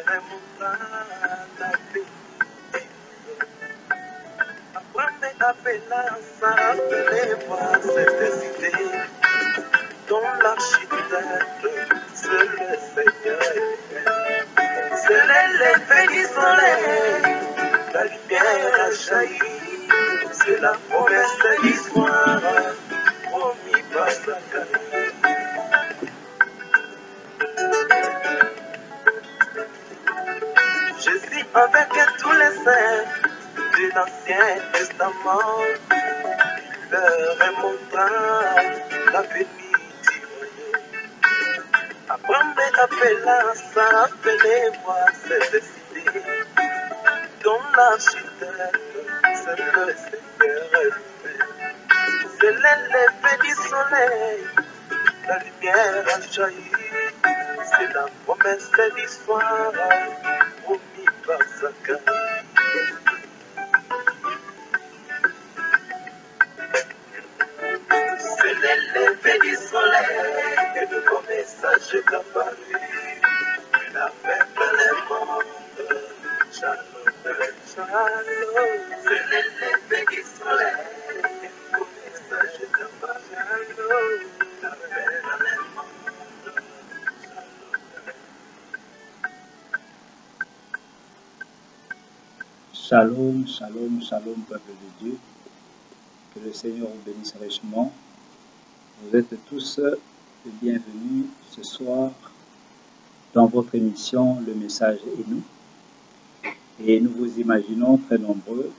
remonta la paix. Après appellation, rappelez-moi cette idée dont l'architecte, c'est le Seigneur. C'est l'effet du soleil, la lumière a jailli. C'est la promesse de l'histoire, promis par Zacharie. Jésus avec tous les saints de l'Ancien Testament, il leur montra l'avenir divin. Après appellation, rappelez-moi cette idée dont l'architecte, c'est le Seigneur. C'est l'effet du soleil, la lumière a jailli. C'est la promesse de l'histoire, promis par Zacharie. C'est l'effet du soleil, et de vos messages est apparu. Il a fait le monde, shalom, shalom. C'est l'effet du soleil, et de vos messages est apparu. Il a fait le monde. Shalom, shalom, shalom, peuple de Dieu. Que le Seigneur vous bénisse richement. Vous êtes tous les bienvenus ce soir dans votre émission Le Message et nous. Et nous vous imaginons très nombreux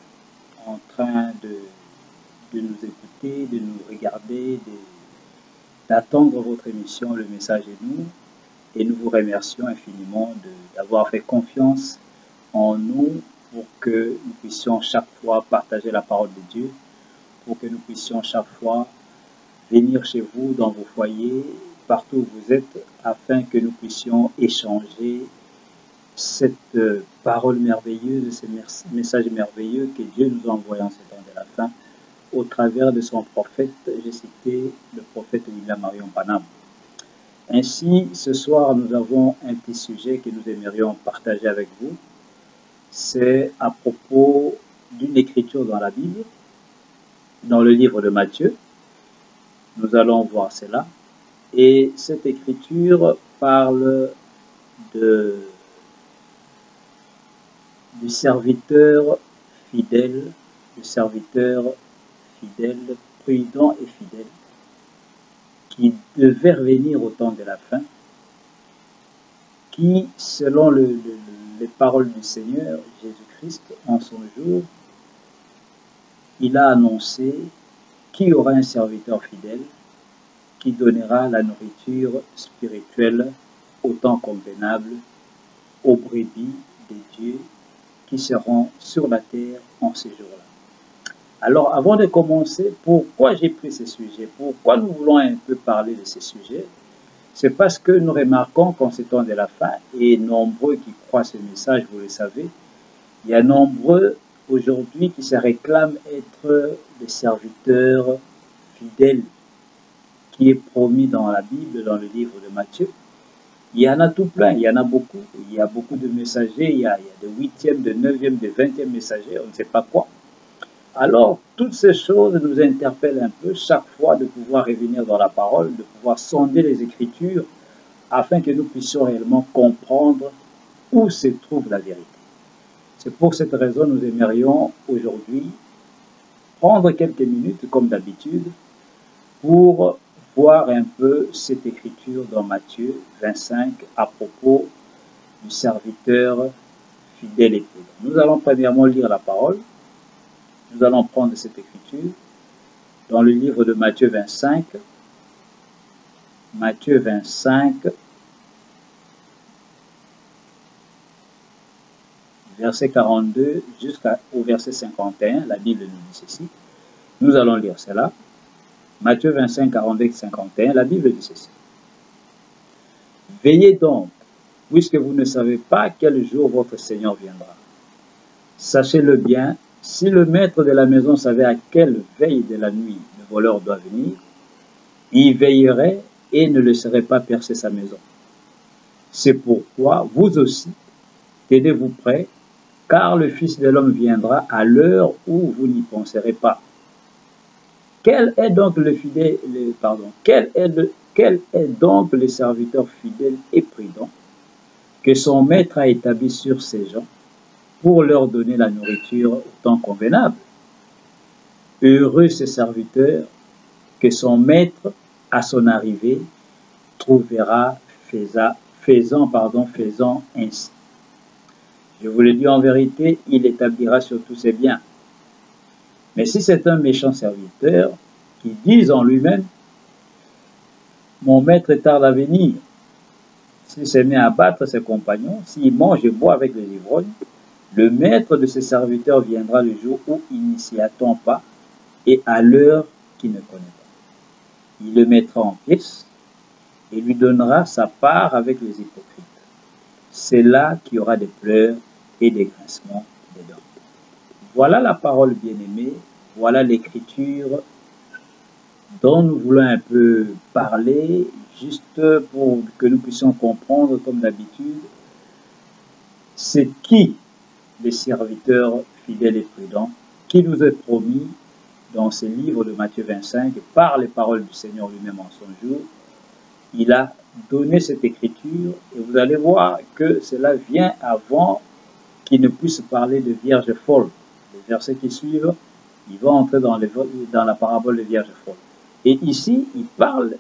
en train de nous écouter, de nous regarder, d'attendre votre émission Le Message et nous. Et nous vous remercions infiniment d'avoir fait confiance en nous pour que nous puissions chaque fois partager la parole de Dieu, pour que nous puissions chaque fois venir chez vous, dans vos foyers, partout où vous êtes, afin que nous puissions échanger cette parole merveilleuse, ce message merveilleux que Dieu nous a envoyé en ces temps de la fin, au travers de son prophète, j'ai cité le prophète William Marion Branham. Ainsi, ce soir, nous avons un petit sujet que nous aimerions partager avec vous. C'est à propos d'une écriture dans la Bible, dans le livre de Matthieu. Nous allons voir cela. Et cette écriture parle du serviteur fidèle, prudent et fidèle, qui devait revenir au temps de la fin, qui, selon les paroles du Seigneur Jésus-Christ en son jour, il a annoncé qu'il y aura un serviteur fidèle qui donnera la nourriture spirituelle au temps convenable aux brebis de Dieu qui seront sur la terre en ces jours-là. Alors, avant de commencer, pourquoi j'ai pris ce sujet? Pourquoi nous voulons un peu parler de ce sujet? C'est parce que nous remarquons qu'en ces temps de la fin, et nombreux qui croient ce message, vous le savez, il y a nombreux aujourd'hui qui se réclament être des serviteurs fidèles qui est promis dans la Bible, dans le livre de Matthieu. Il y en a tout plein, il y en a beaucoup. Il y a beaucoup de messagers, il y a de 8e, de 9e, de 20e messagers, on ne sait pas quoi. Alors, toutes ces choses nous interpellent un peu chaque fois de pouvoir revenir dans la parole, de pouvoir sonder les Écritures afin que nous puissions réellement comprendre où se trouve la vérité. C'est pour cette raison que nous aimerions aujourd'hui prendre quelques minutes, comme d'habitude, pour voir un peu cette écriture dans Matthieu 25 à propos du serviteur fidèle et prudent. Nous allons premièrement lire la parole. Nous allons prendre cette écriture dans le livre de Matthieu 25. Matthieu 25, verset 42 jusqu'au verset 51. La Bible nous dit ceci. Nous allons lire cela. Matthieu 25, 42 51. La Bible dit ceci. Veillez donc, puisque vous ne savez pas quel jour votre Seigneur viendra. Sachez-le bien. Si le maître de la maison savait à quelle veille de la nuit le voleur doit venir, il veillerait et ne laisserait pas percer sa maison. C'est pourquoi vous aussi, tenez-vous prêts, car le Fils de l'homme viendra à l'heure où vous n'y penserez pas. Quel est donc quel est donc le serviteur fidèle et prudent que son maître a établi sur ces gens pour leur donner la nourriture au temps convenable? Heureux ce serviteur que son maître, à son arrivée, trouvera faisant ainsi. Je vous le dis en vérité, il établira sur tous ses biens. Mais si c'est un méchant serviteur qui dit en lui-même, mon maître tarde à venir, s'il se met à battre ses compagnons, s'il mange et boit avec les ivrognes, le maître de ses serviteurs viendra le jour où il ne s'y attend pas et à l'heure qu'il ne connaît pas. Il le mettra en pièces et lui donnera sa part avec les hypocrites. C'est là qu'il y aura des pleurs et des grincements des dents. Voilà la parole bien-aimée, voilà l'écriture dont nous voulons un peu parler, juste pour que nous puissions comprendre, comme d'habitude, c'est qui les serviteurs fidèles et prudents qui nous est promis dans ce livre de Matthieu 25, par les paroles du Seigneur lui-même en son jour. Il a donné cette écriture et vous allez voir que cela vient avant qu'il ne puisse parler de vierges folles. Les versets qui suivent, il va entrer dans la parabole des vierges folles. Et ici, il parle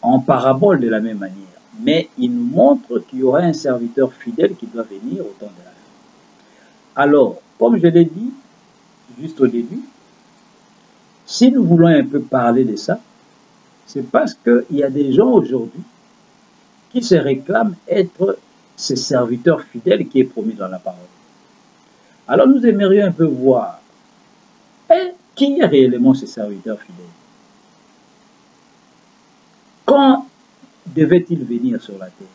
en parabole de la même manière. Mais il nous montre qu'il y aura un serviteur fidèle qui doit venir au temps de la fin. Alors, comme je l'ai dit juste au début, si nous voulons un peu parler de ça, c'est parce qu'il y a des gens aujourd'hui qui se réclament être ces serviteurs fidèles qui est promis dans la parole. Alors nous aimerions un peu voir qui est réellement ce serviteur fidèle. Quand devait-il venir sur la terre?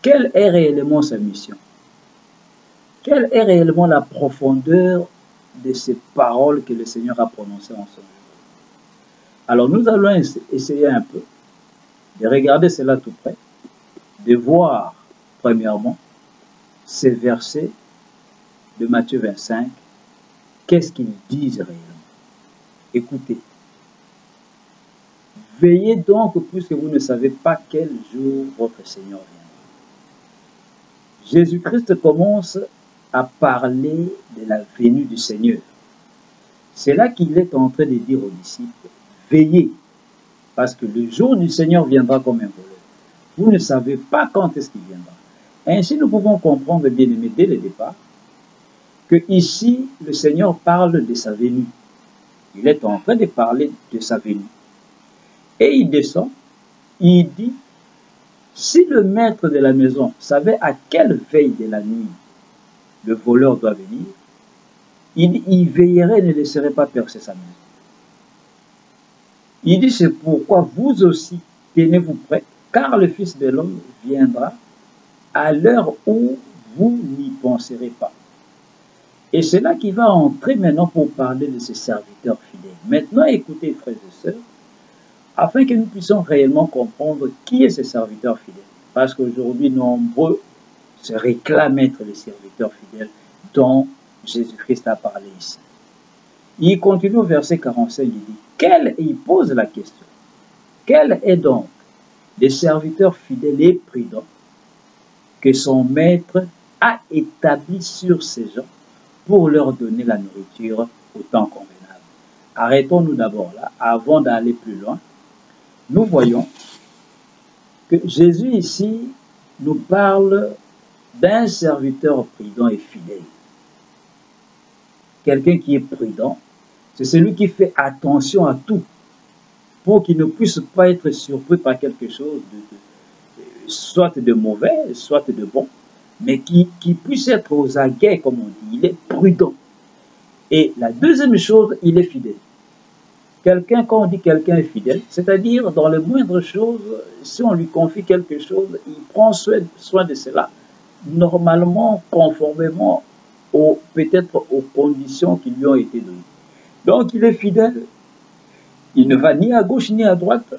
Quelle est réellement sa mission? Quelle est réellement la profondeur de ces paroles que le Seigneur a prononcées en son jour? Alors nous allons essayer un peu de regarder cela tout près, de voir premièrement ces versets de Matthieu 25, qu'est-ce qu'ils disent réellement. Écoutez. Veillez donc puisque vous ne savez pas quel jour votre Seigneur viendra. Jésus-Christ commence à parler de la venue du Seigneur. C'est là qu'il est en train de dire aux disciples, veillez, parce que le jour du Seigneur viendra comme un voleur. Vous ne savez pas quand est-ce qu'il viendra. Ainsi, nous pouvons comprendre, bien aimé, dès le départ, que ici, le Seigneur parle de sa venue. Il est en train de parler de sa venue. Et il descend, il dit, si le maître de la maison savait à quelle veille de la nuit le voleur doit venir, il veillerait et ne laisserait pas percer sa maison. Il dit, c'est pourquoi vous aussi, tenez-vous prêts, car le Fils de l'homme viendra à l'heure où vous n'y penserez pas. Et c'est là qu'il va entrer maintenant pour parler de ses serviteurs fidèles. Maintenant, écoutez, frères et sœurs, afin que nous puissions réellement comprendre qui est ce serviteur fidèle. Parce qu'aujourd'hui, nombreux se réclament être les serviteurs fidèles dont Jésus-Christ a parlé ici. Il continue au verset 45, il dit, il pose la question, quel est donc le serviteur fidèle et prudent que son maître a établi sur ces gens pour leur donner la nourriture au temps convenable? Arrêtons-nous d'abord là, avant d'aller plus loin. Nous voyons que Jésus ici nous parle d'un serviteur prudent et fidèle. Quelqu'un qui est prudent, c'est celui qui fait attention à tout pour qu'il ne puisse pas être surpris par quelque chose soit de mauvais, soit de bon, mais qui puisse être aux aguets, comme on dit. Il est prudent. Et la deuxième chose, il est fidèle. Quelqu'un, quand on dit quelqu'un est fidèle, c'est-à-dire dans les moindres choses, si on lui confie quelque chose, il prend soin de cela, normalement, conformément peut-être aux conditions qui lui ont été données. Donc il est fidèle, il ne va ni à gauche ni à droite,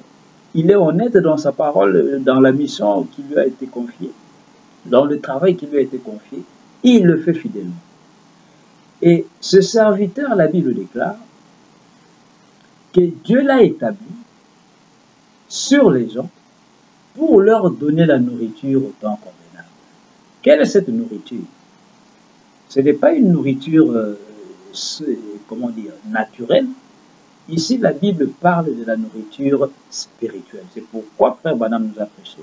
il est honnête dans sa parole, dans la mission qui lui a été confiée, dans le travail qui lui a été confié, il le fait fidèlement. Et ce serviteur, la Bible déclare que Dieu l'a établi sur les gens pour leur donner la nourriture au temps convenable. Quelle est cette nourriture? Ce n'est pas une nourriture, comment dire, naturelle. Ici, la Bible parle de la nourriture spirituelle. C'est pourquoi Frère Branham nous a prêché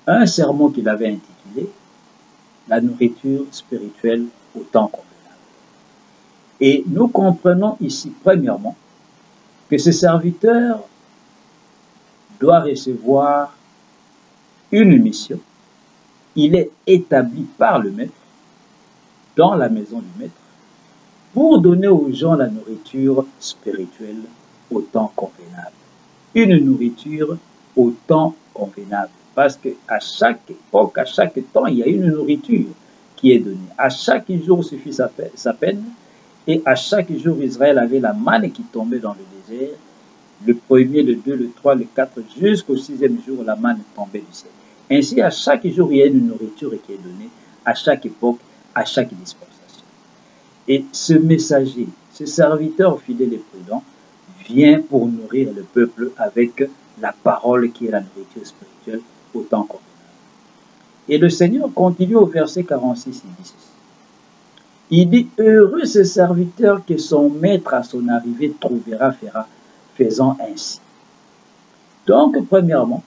un sermon qu'il avait intitulé « La nourriture spirituelle au temps convenable ». Et nous comprenons ici, premièrement, que ce serviteur doit recevoir une mission. Il est établi par le maître, dans la maison du maître, pour donner aux gens la nourriture spirituelle au temps convenable. Une nourriture au temps convenable. Parce qu'à chaque époque, à chaque temps, il y a une nourriture qui est donnée. À chaque jour suffit sa peine. Et à chaque jour, Israël avait la manne qui tombait dans le désert. Le premier, le 2, le 3, le 4, jusqu'au 6e jour, la manne tombait du ciel. Ainsi, à chaque jour, il y a une nourriture qui est donnée, à chaque époque, à chaque dispensation. Et ce messager, ce serviteur fidèle et prudent, vient pour nourrir le peuple avec la parole qui est la nourriture spirituelle au temps convenable. Et le Seigneur continue au verset 46, il dit ceci. Il dit, heureux ce serviteur que son maître à son arrivée trouvera, faisant ainsi. Donc, premièrement,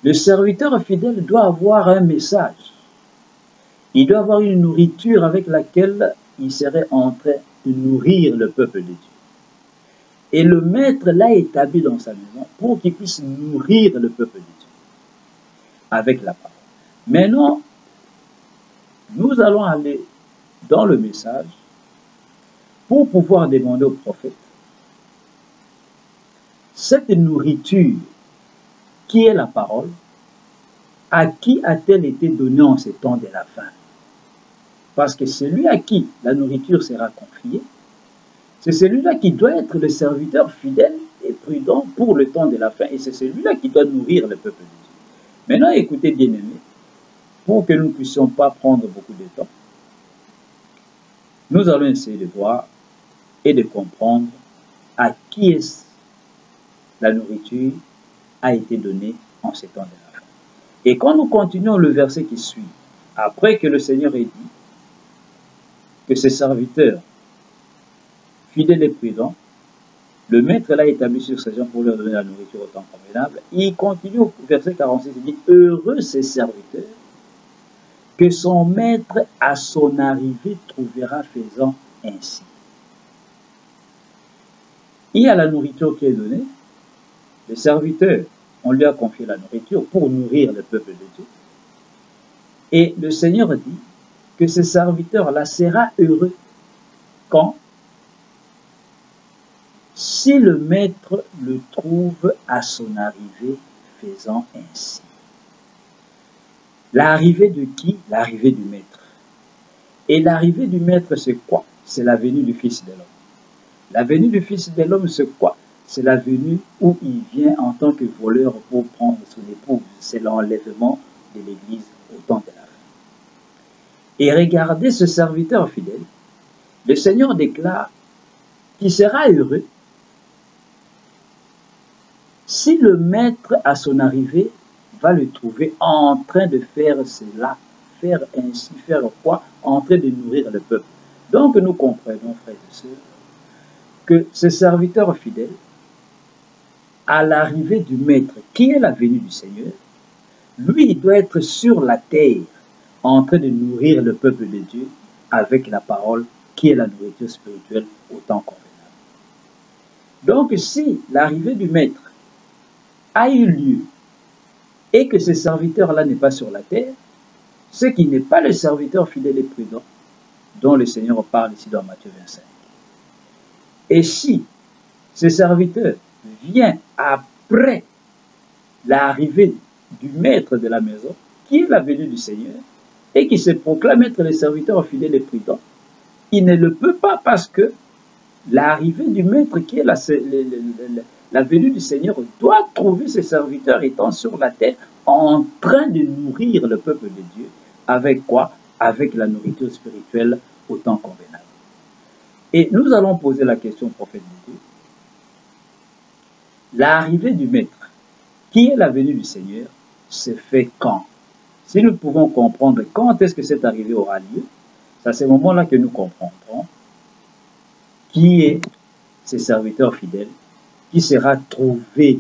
le serviteur fidèle doit avoir un message. Il doit avoir une nourriture avec laquelle il serait en train de nourrir le peuple de Dieu. Et le maître l'a établi dans sa maison pour qu'il puisse nourrir le peuple de Dieu avec la parole. Maintenant, nous allons aller dans le message pour pouvoir demander au prophète cette nourriture qui est la parole, à qui a-t-elle été donnée en ces temps de la fin? Parce que celui à qui la nourriture sera confiée, c'est celui-là qui doit être le serviteur fidèle et prudent pour le temps de la fin. Et c'est celui-là qui doit nourrir le peuple de Dieu. Maintenant, écoutez, bien-aimés, pour que nous ne puissions pas prendre beaucoup de temps, nous allons essayer de voir et de comprendre à qui est la nourriture a été donnée en ces temps de la fin. Et quand nous continuons le verset qui suit, après que le Seigneur ait dit que ses serviteurs, fidèles et prudents, le maître l'a établi sur ces gens pour leur donner la nourriture au temps convenable, il continue au verset 46, il dit « Heureux ces serviteurs que son maître à son arrivée trouvera faisant ainsi. » Il y a la nourriture qui est donnée, le serviteur, on lui a confié la nourriture pour nourrir le peuple de Dieu. Et le Seigneur dit que ce serviteur-là sera heureux quand? Si le maître le trouve à son arrivée faisant ainsi. L'arrivée de qui? L'arrivée du maître. Et l'arrivée du maître, c'est quoi? C'est la venue du Fils de l'homme. La venue du Fils de l'homme, c'est quoi? C'est la venue où il vient en tant que voleur pour prendre son épouse. C'est l'enlèvement de l'Église au temps de la fin. Et regardez ce serviteur fidèle. Le Seigneur déclare qu'il sera heureux si le maître à son arrivée va le trouver en train de faire cela, faire ainsi, faire quoi? En train de nourrir le peuple. Donc nous comprenons, frères et sœurs, que ce serviteur fidèle, à l'arrivée du maître, qui est la venue du Seigneur, lui, il doit être sur la terre, en train de nourrir le peuple de Dieu avec la parole, qui est la nourriture spirituelle au temps convenable. Donc si l'arrivée du maître a eu lieu et que ce serviteur-là n'est pas sur la terre, ce qui n'est pas le serviteur fidèle et prudent dont le Seigneur parle ici dans Matthieu 25. Et si ce serviteur vient après l'arrivée du maître de la maison, qui est la venue du Seigneur, et qui se proclame être le serviteur fidèle et prudent, il ne le peut pas parce que l'arrivée du maître, qui est La venue du Seigneur doit trouver ses serviteurs étant sur la terre en train de nourrir le peuple de Dieu. Avec quoi? Avec la nourriture spirituelle au temps convenable. Et nous allons poser la question au prophète de Dieu. L'arrivée du Maître, qui est la venue du Seigneur, se fait quand? Si nous pouvons comprendre quand est-ce que cette arrivée aura lieu, c'est à ce moment-là que nous comprendrons qui est ses serviteurs fidèles, qui sera trouvé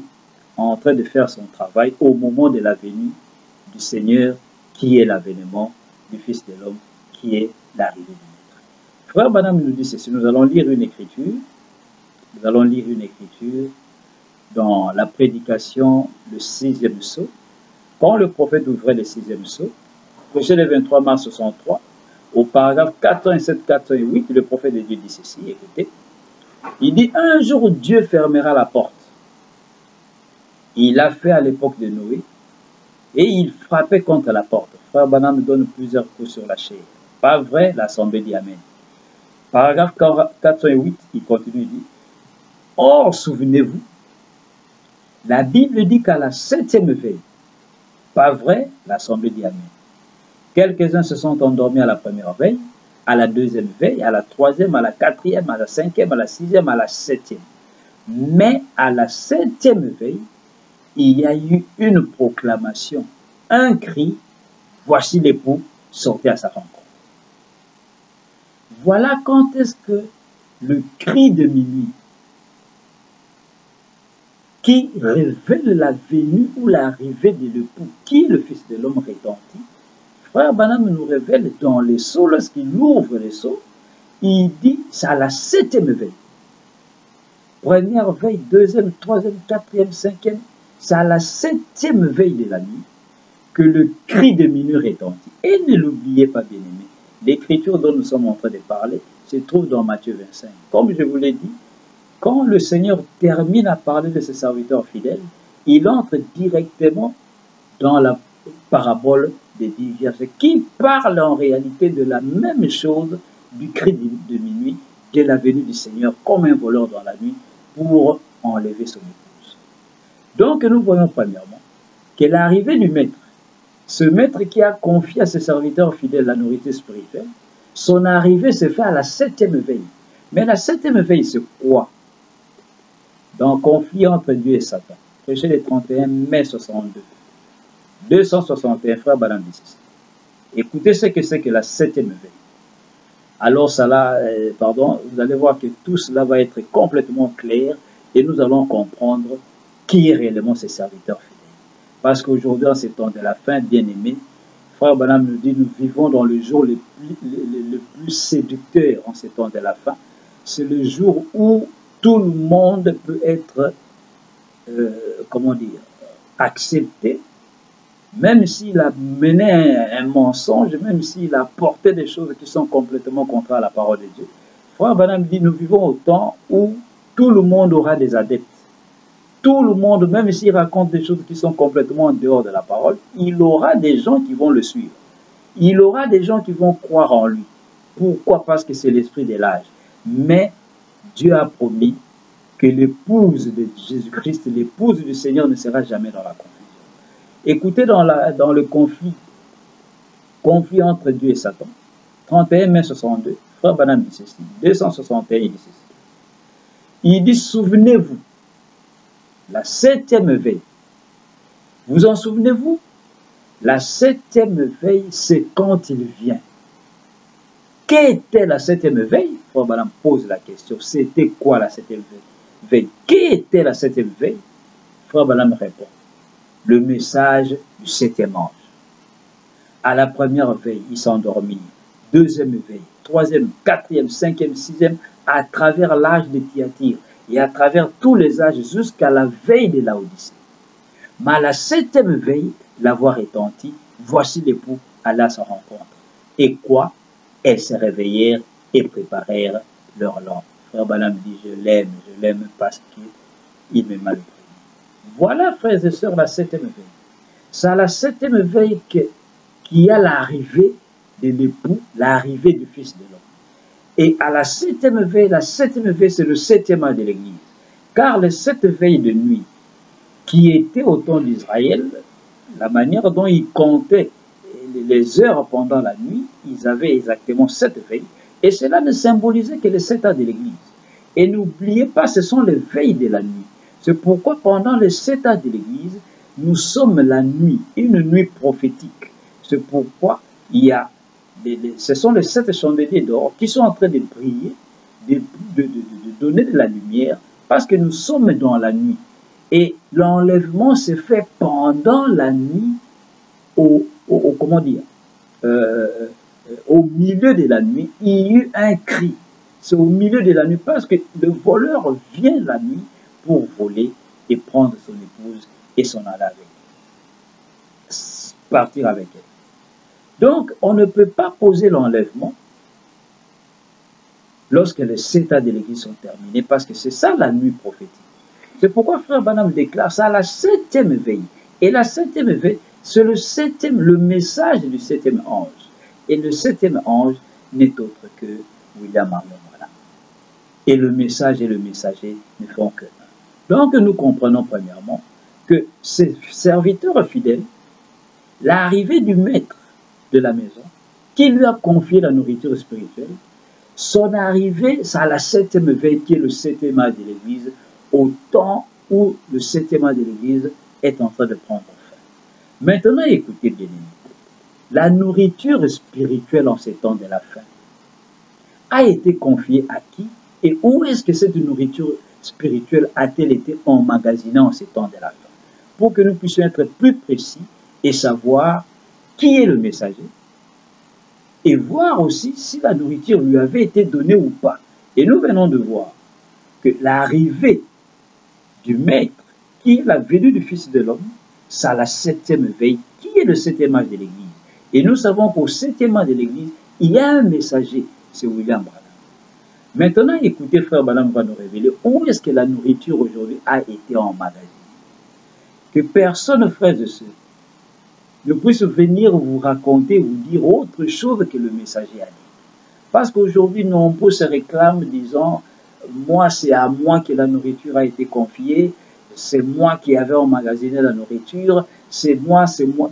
en train de faire son travail au moment de la venue du Seigneur, qui est l'avènement du Fils de l'homme, qui est l'arrivée du Maître. Frère Branham nous dit ceci, nous allons lire une écriture, dans la prédication, le 6e sceau, quand le prophète ouvrait le 6e sceau, prêché le 23 mars 63, au paragraphe 407, 408, le prophète de Dieu dit ceci, écoutez, il dit, un jour Dieu fermera la porte. Il l'a fait à l'époque de Noé, et il frappait contre la porte. Frère Branham donne plusieurs coups sur la chair. Pas vrai, l'assemblée dit Amen. Paragraphe 408, il continue, il dit, or, souvenez-vous, la Bible dit qu'à la 7e veille, pas vrai, l'assemblée dit Amen. Quelques-uns se sont endormis à la première veille, à la 2e veille, à la 3e, à la 4e, à la 5e, à la 6e, à la 7e. Mais à la 7e veille, il y a eu une proclamation, un cri, voici l'époux, sortez à sa rencontre. Voilà quand est-ce que le cri de minuit, qui révèle la venue ou l'arrivée de l'époux, qui est le Fils de l'homme rédemptif, Frère Branham nous révèle dans les sceaux, lorsqu'il ouvre les sceaux, il dit, c'est à la 7e veille. Première veille, 2e, 3e, 4e, 5e, c'est à la 7e veille de la nuit que le cri de minuit retentit. Et ne l'oubliez pas, bien-aimé, l'écriture dont nous sommes en train de parler se trouve dans Matthieu 25. Comme je vous l'ai dit, quand le Seigneur termine à parler de ses serviteurs fidèles, il entre directement dans la parabole des 10 vierges, qui parle en réalité de la même chose, du cri de minuit, de la venue du Seigneur comme un voleur dans la nuit pour enlever son épouse. Donc nous voyons premièrement que l'arrivée du Maître, ce Maître qui a confié à ses serviteurs fidèles la nourriture spirituelle, son arrivée se fait à la 7e veille. Mais la 7e veille, c'est quoi? Dans le conflit entre Dieu et Satan, prêché le 31 mai 62. 261 frères Branham dit ceci. Écoutez ce que c'est que la 7e veille. Alors vous allez voir que tout cela va être complètement clair et nous allons comprendre qui est réellement ses serviteurs fidèles. Parce qu'aujourd'hui, en ces temps de la fin, bien aimés, frère Branham nous dit, nous vivons dans le jour le plus séducteur en ces temps de la fin. C'est le jour où tout le monde peut être, accepté, même s'il a mené un mensonge, même s'il a porté des choses qui sont complètement contraires à la parole de Dieu. Frère Branham dit, nous vivons au temps où tout le monde aura des adeptes. Tout le monde, même s'il raconte des choses qui sont complètement en dehors de la parole, il aura des gens qui vont le suivre. Il aura des gens qui vont croire en lui. Pourquoi? Parce que c'est l'esprit de l'âge. Mais Dieu a promis que l'épouse de Jésus-Christ, l'épouse du Seigneur ne sera jamais dans la confusion. Écoutez dans le conflit entre Dieu et Satan, 31 mai 62, frère Branham dit ceci, 261, il dit ceci. Il dit, souvenez-vous, la 7e veille. Vous en souvenez-vous? La 7e veille, c'est quand il vient. Qu'était la 7e veille? Frère Branham pose la question. C'était quoi la 7e veille? Qu'était la 7e veille? Frère Branham répond. Le message du 7e ange. À la première veille, il s'endormit. 2e veille, 3e, 4e, 5e, 6e, à travers l'âge de Thyatire et à travers tous les âges jusqu'à la veille de Laodicée. Mais à la 7e veille, la voix retentit, voici l'époux, alla à sa rencontre. Et quoi? Elles se réveillèrent et préparèrent leur lampe. Frère Branham dit, je l'aime parce qu'il me m'a pris. Voilà, frères et sœurs, la 7e veille. C'est à la 7e veille qu'il y a l'arrivée de l'époux, l'arrivée du Fils de l'homme. Et à la 7e veille, c'est le 7e an de l'Église. Car les 7 veilles de nuit qui étaient au temps d'Israël, la manière dont ils comptaient les heures pendant la nuit, ils avaient exactement 7 veilles. Et cela ne symbolisait que les 7 ans de l'Église. Et n'oubliez pas, ce sont les veilles de la nuit. C'est pourquoi pendant les 7 ans de l'Église, nous sommes la nuit, une nuit prophétique. C'est pourquoi ce sont les 7 chandeliers d'or qui sont en train de briller, de donner de la lumière, parce que nous sommes dans la nuit. Et l'enlèvement s'est fait pendant la nuit, comment dire, au milieu de la nuit, il y eut un cri. C'est au milieu de la nuit parce que le voleur vient la nuit pour voler et prendre son épouse et s'en aller avec elle. Partir avec elle. Donc, on ne peut pas poser l'enlèvement lorsque les 7 ans de l'Église sont terminés parce que c'est ça la nuit prophétique. C'est pourquoi Frère Branham déclare ça à la 7e veille. Et la 7e veille, c'est le message du 7e ange. Et le 7e ange n'est autre que William Marion Branham. Et le message et le messager ne font que un. Donc nous comprenons premièrement que ces serviteurs fidèles, l'arrivée du maître de la maison, qui lui a confié la nourriture spirituelle, son arrivée, c'est à la 7e veille qui est le 7e âge de l'Église, au temps où le 7e âge de l'Église est en train de prendre fin. Maintenant, écoutez bien, la nourriture spirituelle en ces temps de la fin a été confiée à qui et où est-ce que cette nourriture spirituelle a-t-elle été emmagasinée en ces temps de la fin? Pour que nous puissions être plus précis et savoir qui est le messager et voir aussi si la nourriture lui avait été donnée ou pas. Et nous venons de voir que l'arrivée du maître, qui est la venue du Fils de l'homme, c'est à la 7e veille, qui est le 7e âge de l'Église. Et nous savons qu'au 7e âge de l'Église, il y a un messager, c'est William Branham. Maintenant, écoutez, Frère Branham va nous révéler où est-ce que la nourriture aujourd'hui a été emmagasinée. Que personne, frères et sœurs, ne puisse venir vous raconter ou dire autre chose que le messager a dit. Parce qu'aujourd'hui, nombreux se réclament disant « Moi, c'est à moi que la nourriture a été confiée, c'est moi qui avais emmagasiné la nourriture, c'est moi,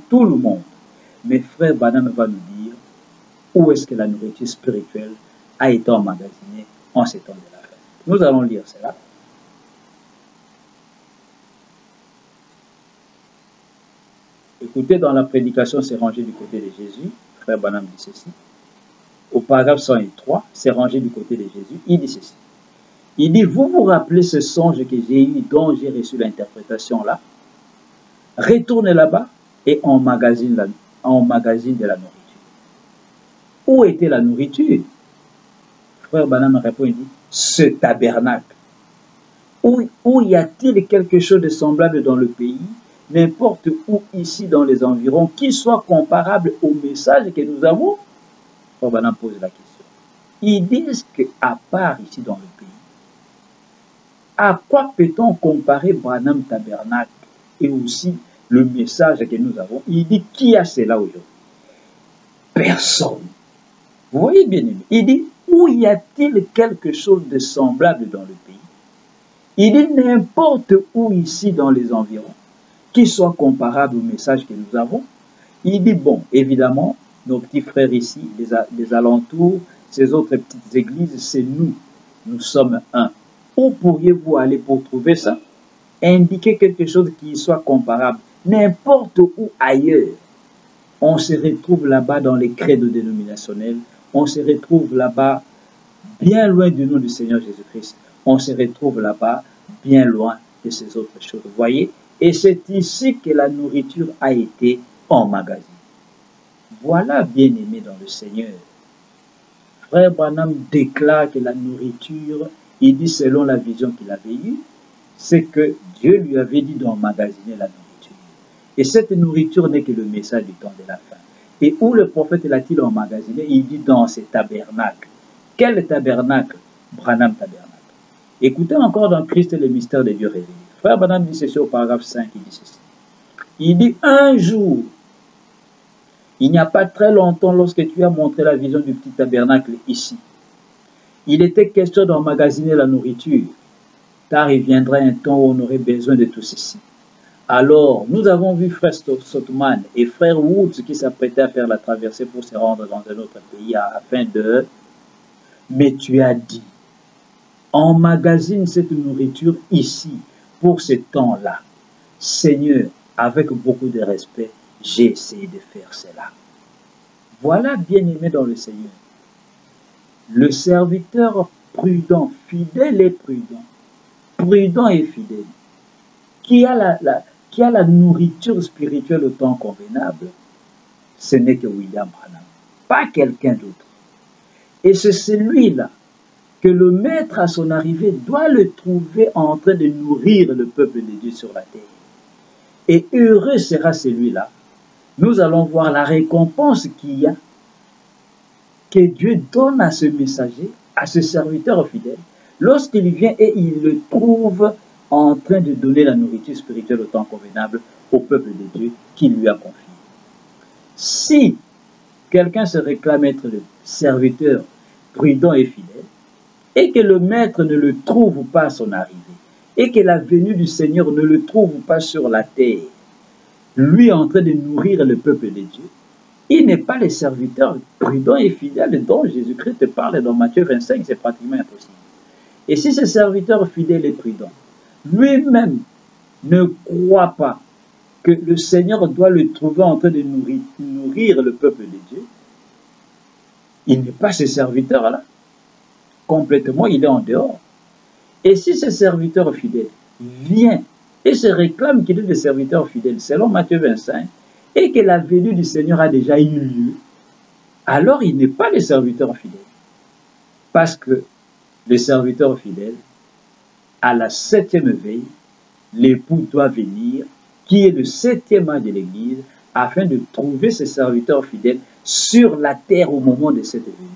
tout le monde. » Mais Frère Branham va nous dire où est-ce que la nourriture spirituelle a été emmagasinée en ces temps de la fin. Nous allons lire cela. Écoutez, dans la prédication, c'est rangé du côté de Jésus. Frère Branham dit ceci. Au paragraphe 103, c'est rangé du côté de Jésus. Il dit ceci. Il dit, vous vous rappelez ce songe que j'ai eu, dont j'ai reçu l'interprétation là? Retournez là-bas et emmagasine de la nourriture. Où était la nourriture? Frère Branham répond, il dit, ce tabernacle. Où y a-t-il quelque chose de semblable dans le pays? N'importe où ici dans les environs, qui soit comparable au message que nous avons? Frère Branham pose la question. Ils disent qu'à part ici dans le pays, à quoi peut-on comparer Branham Tabernacle et aussi le message que nous avons? Il dit, qui a cela aujourd'hui? Personne. Vous voyez bien aimé. Il dit, où y a-t-il quelque chose de semblable dans le pays? Il dit, n'importe où ici dans les environs, qui soit comparable au message que nous avons. Il dit, bon, évidemment, nos petits frères ici, les alentours, ces autres petites églises, c'est nous. Nous sommes un. Où pourriez-vous aller pour trouver ça? Indiquer quelque chose qui soit comparable. N'importe où ailleurs. On se retrouve là-bas dans les credos dénominationnels. On se retrouve là-bas bien loin du nom du Seigneur Jésus-Christ. On se retrouve là-bas bien loin de ces autres choses. Vous voyez? Et c'est ici que la nourriture a été emmagasinée. Voilà, bien-aimé dans le Seigneur. Frère Branham déclare que la nourriture, il dit selon la vision qu'il avait eue, c'est que Dieu lui avait dit d'emmagasiner la nourriture. Et cette nourriture n'est que le message du temps de la fin. Et où le prophète l'a-t-il emmagasiné? Il dit dans ces tabernacles. Quel tabernacle? Branham tabernacle. Écoutez encore dans Christ et le mystère de Dieu révélé. Frère Branham dit ceci au paragraphe 5, il dit ceci. Il dit un jour, il n'y a pas très longtemps, lorsque tu as montré la vision du petit tabernacle ici, il était question d'emmagasiner la nourriture. car il viendra un temps où on aurait besoin de tout ceci. Alors, nous avons vu frère Sotman et frère Woods qui s'apprêtaient à faire la traversée pour se rendre dans un autre pays afin de... Mais tu as dit, emmagasine cette nourriture ici, pour ce temps-là. Seigneur, avec beaucoup de respect, j'ai essayé de faire cela. Voilà, bien-aimé dans le Seigneur, le serviteur prudent, fidèle et prudent et fidèle, qui a la nourriture spirituelle au temps convenable, ce n'est que William Branham, pas quelqu'un d'autre. Et c'est celui-là que le maître à son arrivée doit le trouver en train de nourrir le peuple de Dieu sur la terre. Et heureux sera celui-là. Nous allons voir la récompense qu'il y a, que Dieu donne à ce messager, à ce serviteur fidèle, lorsqu'il vient et il le trouve en train de donner la nourriture spirituelle au temps convenable au peuple de Dieu qui lui a confié. Si quelqu'un se réclame être le serviteur prudent et fidèle, et que le maître ne le trouve pas à son arrivée, et que la venue du Seigneur ne le trouve pas sur la terre, lui en train de nourrir le peuple de Dieu, il n'est pas le serviteur prudent et fidèle dont Jésus-Christ parle dans Matthieu 25, c'est pratiquement impossible. Et si ce serviteur fidèle et prudent, lui-même ne croit pas que le Seigneur doit le trouver en train de nourrir le peuple de Dieu, il n'est pas ce serviteur-là. Complètement, il est en dehors. Et si ce serviteur fidèle vient et se réclame qu'il est le serviteur fidèle, selon Matthieu 25, et que la venue du Seigneur a déjà eu lieu, alors il n'est pas le serviteur fidèle. Parce que le serviteur fidèle, à la 7e veille, l'époux doit venir, qui est le 7e âge de l'Église, afin de trouver ce serviteur fidèle sur la terre au moment de cette venue.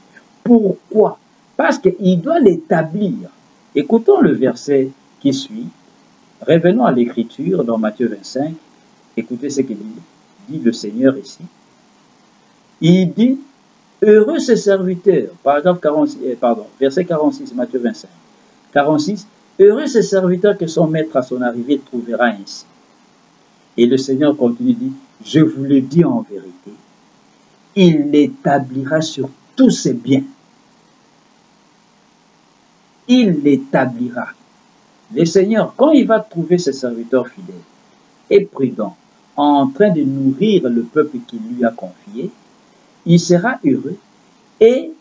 Pourquoi? Parce qu'il doit l'établir. Écoutons le verset qui suit. Revenons à l'écriture dans Matthieu 25. Écoutez ce qu'il dit le Seigneur ici. Il dit, heureux ce serviteur, verset 46, Matthieu 25. 46, heureux ce serviteur que son maître à son arrivée trouvera ainsi. Et le Seigneur continue, dit, je vous le dis en vérité, il l'établira sur tous ses biens. Il l'établira. Le Seigneur, quand il va trouver ses serviteurs fidèles et prudents, en train de nourrir le peuple qu'il lui a confié, il sera heureux et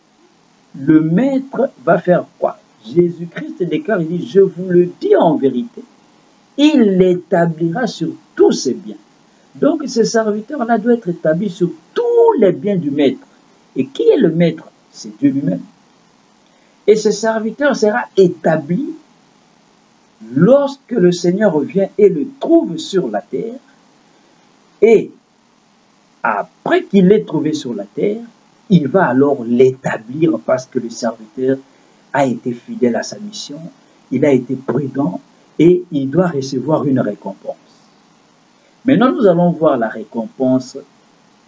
le maître va faire quoi? Jésus-Christ déclare, il dit, je vous le dis en vérité, il l'établira sur tous ses biens. Donc ce serviteur-là doit être établi sur tous les biens du maître. Et qui est le maître? C'est Dieu lui-même. Et ce serviteur sera établi lorsque le Seigneur revient et le trouve sur la terre. Et après qu'il l'ait trouvé sur la terre, il va alors l'établir parce que le serviteur a été fidèle à sa mission, il a été prudent et il doit recevoir une récompense. Maintenant, nous allons voir la récompense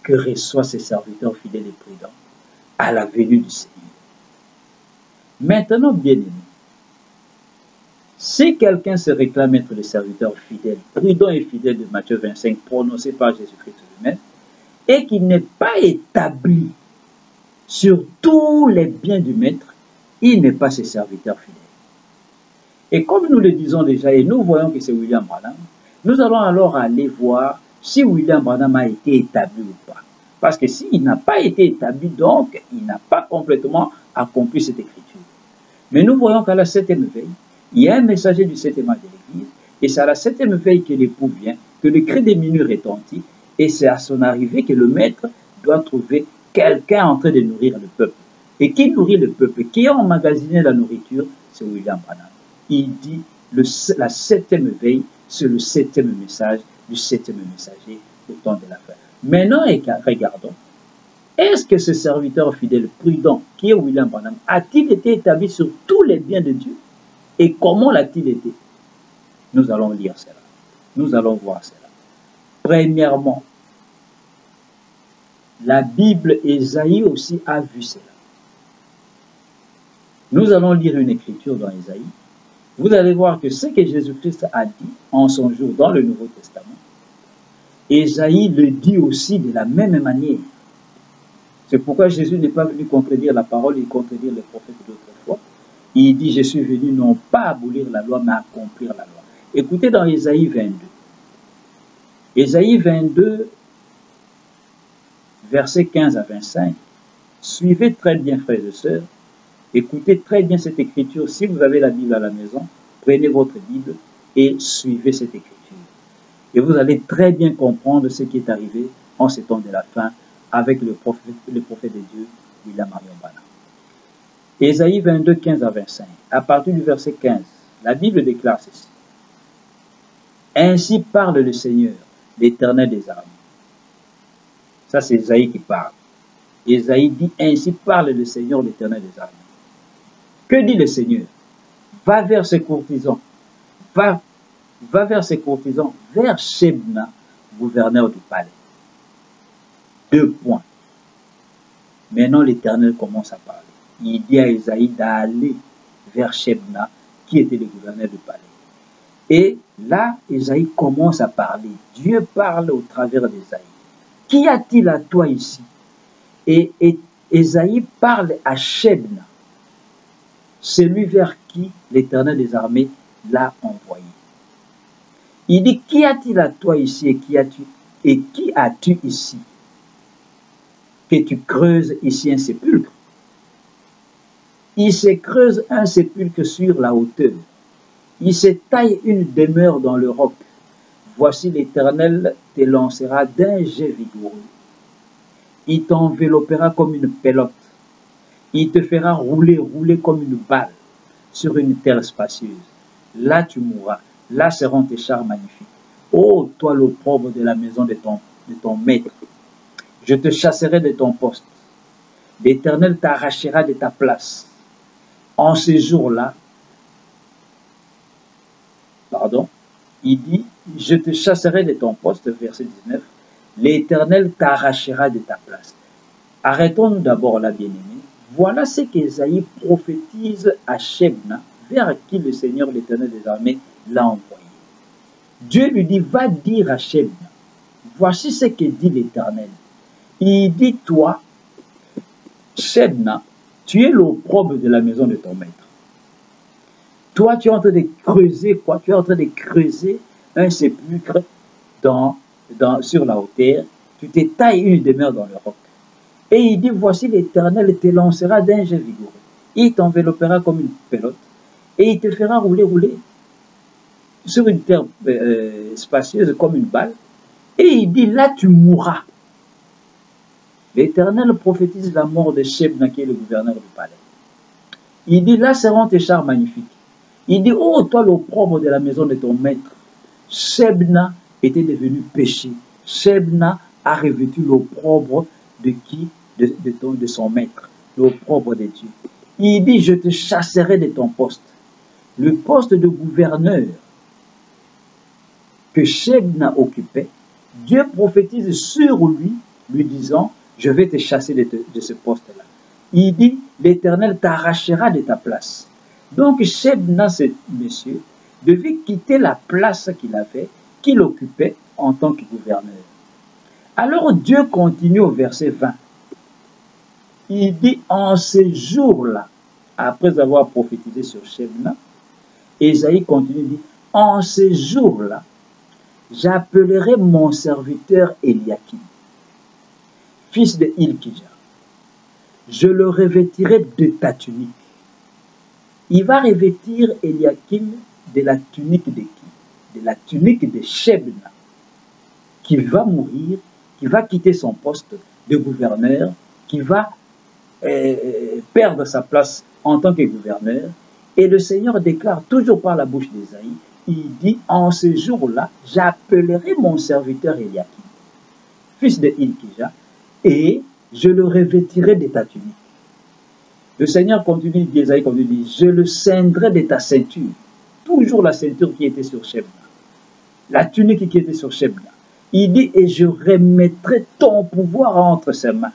que reçoit ce serviteur fidèle et prudent à la venue du Seigneur. Maintenant, bien-aimé, si quelqu'un se réclame être le serviteur fidèle, prudent et fidèle de Matthieu 25, prononcé par Jésus-Christ lui-même, et qu'il n'est pas établi sur tous les biens du maître, il n'est pas ce serviteur fidèle. Et comme nous le disons déjà, et nous voyons que c'est William Branham, nous allons alors aller voir si William Branham a été établi ou pas. Parce que s'il n'a pas été établi, donc il n'a pas complètement accompli cette écriture. Mais nous voyons qu'à la 7e veille, il y a un messager du 7e âge de l'Église, et c'est à la 7e veille que l'époux vient, que le cri des minuit retentit, et c'est à son arrivée que le maître doit trouver quelqu'un en train de nourrir le peuple. Et qui nourrit le peuple? Qui a emmagasiné la nourriture? C'est William Branham. Il dit la 7e veille, c'est le 7e message du 7e messager au temps de la fin. Maintenant, regardons. Est-ce que ce serviteur fidèle prudent, qui est William Branham, a-t-il été établi sur tous les biens de Dieu? Et comment l'a-t-il été? Nous allons lire cela. Nous allons voir cela. Premièrement, la Bible, Ésaïe aussi a vu cela. Nous allons lire une écriture dans Ésaïe. vous allez voir que ce que Jésus-Christ a dit en son jour dans le Nouveau Testament, Ésaïe le dit aussi de la même manière. C'est pourquoi Jésus n'est pas venu contredire la parole et contredire les prophètes d'autrefois. Il dit, je suis venu non pas abolir la loi, mais accomplir la loi. Écoutez dans Ésaïe 22. Ésaïe 22, versets 15 à 25. Suivez très bien, frères et sœurs. Écoutez très bien cette écriture. Si vous avez la Bible à la maison, prenez votre Bible et suivez cette écriture. Et vous allez très bien comprendre ce qui est arrivé en ces temps de la fin avec le prophète de Dieu, William Marion Branham. Ésaïe 22, 15 à 25. À partir du verset 15, la Bible déclare ceci. Ainsi parle le Seigneur, l'Éternel des armées. Ça, c'est Ésaïe qui parle. Ésaïe dit, ainsi parle le Seigneur, l'Éternel des armées. Que dit le Seigneur? Va vers ses courtisans. Va vers ses courtisans, vers Shebna, gouverneur du palais. 2 points. Maintenant, l'Éternel commence à parler. Il dit à Ésaïe d'aller vers Shebna, qui était le gouverneur du palais. Et là, Ésaïe commence à parler. Dieu parle au travers d'Ésaïe. Qu'y a-t-il à toi ici? Et Ésaïe parle à Shebna, celui vers qui l'Éternel des armées l'a envoyé. Il dit, qu'y a-t-il à toi ici et qui as-tu ici? Que tu creuses ici un sépulcre. Il se creuse un sépulcre sur la hauteur. Il se taille une demeure dans le roc. Voici l'Éternel te lancera d'un jet vigoureux. Il t'enveloppera comme une pelote. Il te fera rouler comme une balle sur une terre spacieuse. Là tu mourras. Là seront tes chars magnifiques. Ô toi l'opprobre de la maison de ton maître, je te chasserai de ton poste. L'Éternel t'arrachera de ta place. En ces jours-là, il dit, je te chasserai de ton poste, verset 19, l'Éternel t'arrachera de ta place. Arrêtons-nous d'abord là, bien-aimés. Voilà ce qu'Ésaïe prophétise à Shebna, vers qui le Seigneur, l'Éternel des armées, l'a envoyé. Dieu lui dit, va dire à Shebna, voici ce que dit l'Éternel. Il dit, toi, Shebna, tu es l'opprobre de la maison de ton maître. Toi, tu es en train de creuser quoi? Tu es en train de creuser un sépulcre sur la hauteur. Tu te tailles une demeure dans le roc. Et il dit, voici l'Éternel te lancera d'un jet vigoureux. Il t'enveloppera comme une pelote. Et il te fera rouler sur une terre spacieuse comme une balle. Et il dit, là tu mourras. L'Éternel prophétise la mort de Shebna, qui est le gouverneur du palais. Il dit, là seront tes chars magnifiques. Il dit, oh toi l'opprobre de la maison de ton maître. Shebna était devenu péché. Shebna a revêtu l'opprobre de qui? De son maître, l'opprobre de Dieu. Il dit, je te chasserai de ton poste. Le poste de gouverneur que Shebna occupait, Dieu prophétise sur lui, lui disant, je vais te chasser de ce poste-là. Il dit, l'Éternel t'arrachera de ta place. Donc Shebna, ce monsieur, devait quitter la place qu'il occupait en tant que gouverneur. Alors Dieu continue au verset 20. Il dit, en ces jours-là, après avoir prophétisé sur Shebna, Ésaïe continue, dit, en ces jours-là, j'appellerai mon serviteur Eliakim, fils de Hilkija. Je le revêtirai de ta tunique. Il va revêtir Eliakim de la tunique de qui? De la tunique de Shebna, qui va mourir, qui va quitter son poste de gouverneur, qui va perdre sa place en tant que gouverneur. Et le Seigneur déclare toujours par la bouche d'Ésaïe, il dit, en ce jour-là, j'appellerai mon serviteur Eliakim, fils de Hilkija, et je le revêtirai de ta tunique. Le Seigneur continue, Ésaïe continue, je le ceindrai de ta ceinture. Toujours la ceinture qui était sur Shebna. La tunique qui était sur Shebna. Il dit, et je remettrai ton pouvoir entre ses mains.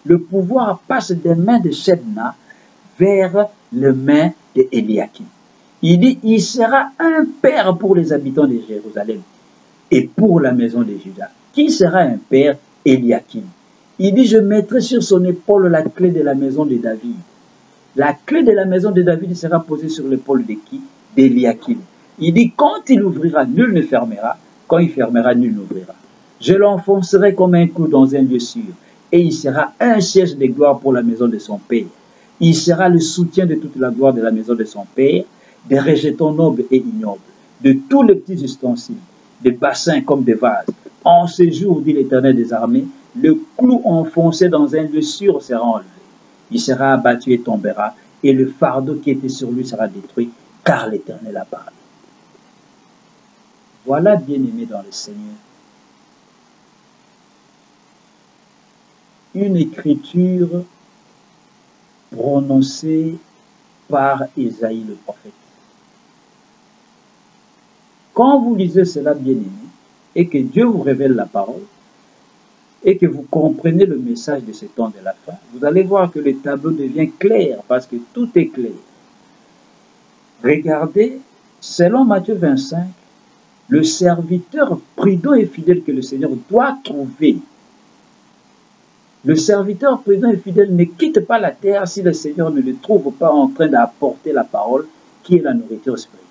Le pouvoir passe des mains de Shebna vers les mains d'Eliakim. Il dit, il sera un père pour les habitants de Jérusalem et pour la maison de Juda. Qui sera un père? Eliakim. Il dit, je mettrai sur son épaule la clé de la maison de David. La clé de la maison de David sera posée sur l'épaule de qui? D'Eliakim. Il dit, quand il ouvrira, nul ne fermera. Quand il fermera, nul n'ouvrira. Je l'enfoncerai comme un clou dans un lieu sûr. Et il sera un siège de gloire pour la maison de son père. Il sera le soutien de toute la gloire de la maison de son père, des rejetons nobles et ignobles, de tous les petits ustensiles, des bassins comme des vases. En ce jour, dit l'Éternel des armées, le clou enfoncé dans un lieu sûr sera enlevé. Il sera abattu et tombera, et le fardeau qui était sur lui sera détruit, car l'Éternel a parlé. Voilà, bien-aimés dans le Seigneur, une écriture prononcée par Isaïe le prophète. Quand vous lisez cela, bien-aimés, et que Dieu vous révèle la parole, et que vous comprenez le message de ce temps de la fin, vous allez voir que le tableau devient clair, parce que tout est clair. Regardez, selon Matthieu 25, le serviteur prudent et fidèle que le Seigneur doit trouver. Le serviteur prudent et fidèle ne quitte pas la terre si le Seigneur ne le trouve pas en train d'apporter la parole qui est la nourriture spirituelle.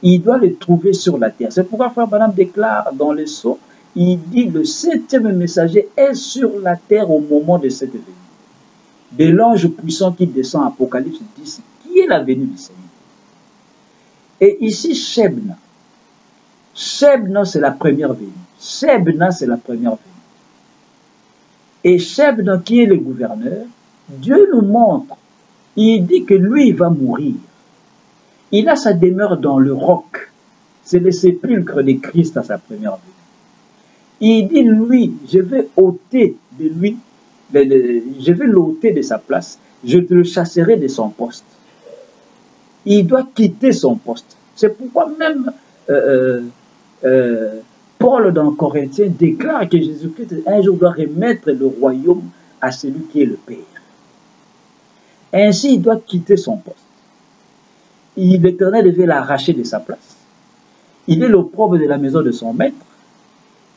Il doit le trouver sur la terre. C'est pourquoi Frère Branham déclare dans le sceau, il dit le 7e messager est sur la terre au moment de cette venue. De l'ange puissant qui descend, Apocalypse 10, qui est la venue du Seigneur. Et ici, Shebna. Shebna, c'est la première venue. Shebna, c'est la première venue. Et Shebna, qui est le gouverneur, Dieu nous montre, il dit que lui, il va mourir. Il a sa demeure dans le roc. C'est le sépulcre de Christ à sa première venue. Il dit, lui, je vais ôter de lui, je vais l'ôter de sa place, je le chasserai de son poste. Il doit quitter son poste. C'est pourquoi même Paul dans Corinthiens déclare que Jésus-Christ un jour doit remettre le royaume à celui qui est le Père. Ainsi, il doit quitter son poste. L'Éternel devait l'arracher de sa place. Il est l'opprobre de la maison de son maître.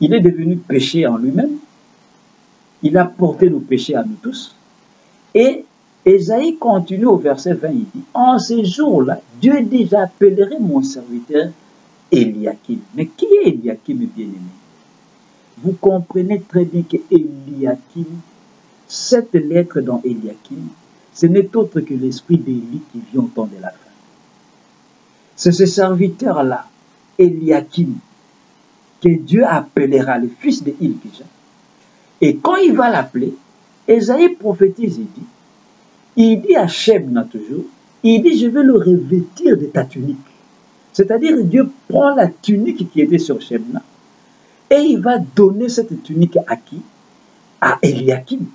Il est devenu péché en lui-même. Il a porté nos péchés à nous tous. Et Ésaïe continue au verset 20, il dit, en ces jours-là, Dieu dit, j'appellerai mon serviteur Eliakim. Mais qui est Eliakim, bien-aimé? Vous comprenez très bien que Eliakim, cette lettre dans Eliakim, ce n'est autre que l'esprit d'Élie qui vient au temps de la fin. C'est ce serviteur-là, Eliakim, que Dieu appellera le fils de Hilkija. Et quand il va l'appeler, Ésaïe prophétise, il dit à Shebna toujours, il dit, je vais le revêtir de ta tunique. C'est-à-dire, Dieu prend la tunique qui était sur Shebna et il va donner cette tunique à qui? À Eliakim.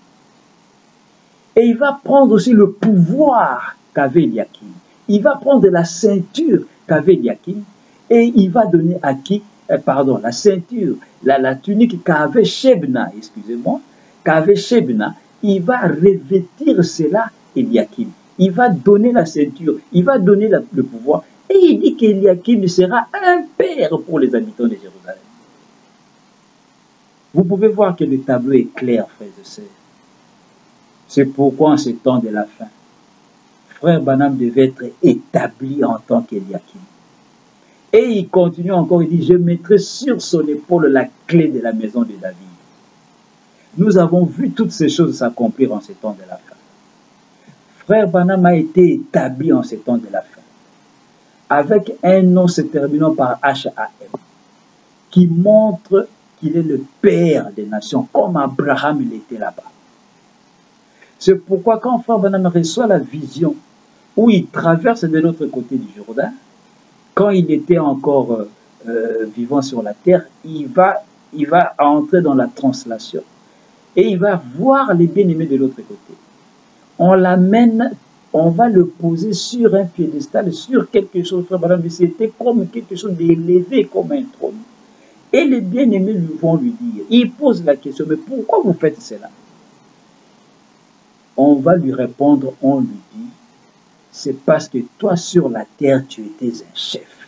Et il va prendre aussi le pouvoir qu'avait Eliakim. Il va prendre la ceinture qu'avait Eliakim et il va donner à qui? Pardon, la ceinture, la tunique qu'avait Shebna, excusez-moi, qu'avait Shebna, il va revêtir cela Eliakim. Il va donner la ceinture, il va donner le pouvoir. Et il dit qu'Eliakim sera un père pour les habitants de Jérusalem. Vous pouvez voir que le tableau est clair, frères et sœurs. C'est pourquoi en ce temps de la fin, Frère Branham devait être établi en tant qu'Eliakim. Et il continue encore, il dit, je mettrai sur son épaule la clé de la maison de David. Nous avons vu toutes ces choses s'accomplir en ce temps de la fin. Frère Branham a été établi en ce temps de la fin, avec un nom se terminant par H-A-M, qui montre qu'il est le Père des nations, comme Abraham il était là-bas. C'est pourquoi quand Frère Branham reçoit la vision, où il traverse de l'autre côté du Jourdain, quand il était encore vivant sur la terre, il va entrer dans la translation et il va voir les bien-aimés de l'autre côté. On l'amène, on va le poser sur un piédestal, sur quelque chose, c'était comme quelque chose d'élevé, comme un trône. Et les bien-aimés vont lui dire, il pose la question, mais pourquoi vous faites cela? On va lui répondre, on lui dit, c'est parce que toi sur la terre, tu étais un chef.